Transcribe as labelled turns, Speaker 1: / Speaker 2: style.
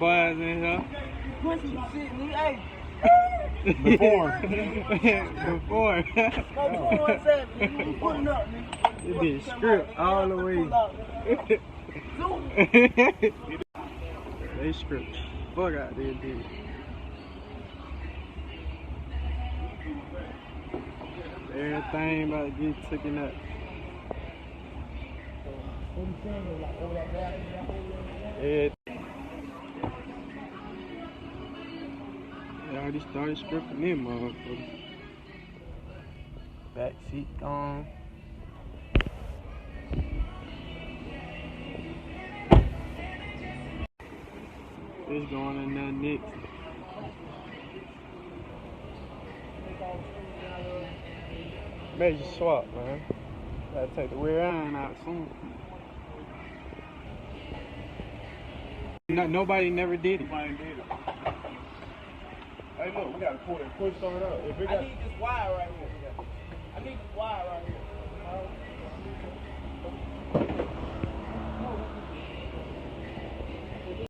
Speaker 1: boys in here.
Speaker 2: Put some shit, nigga. Hey.
Speaker 1: Before.
Speaker 2: What's that, nigga? We pulling up, nigga.
Speaker 1: It did script all the way. They script. Fuck out there, dude. Everything about to get taken up. They already started scripting them, motherfucker. Back seat gone. It's going in there next. Major swap, man. Gotta take the rear iron out soon. Nobody never did it.
Speaker 3: Nobody did it. Hey, look, we gotta pull that push start up. If it got...
Speaker 2: I need this wire right here. I need this wire right here.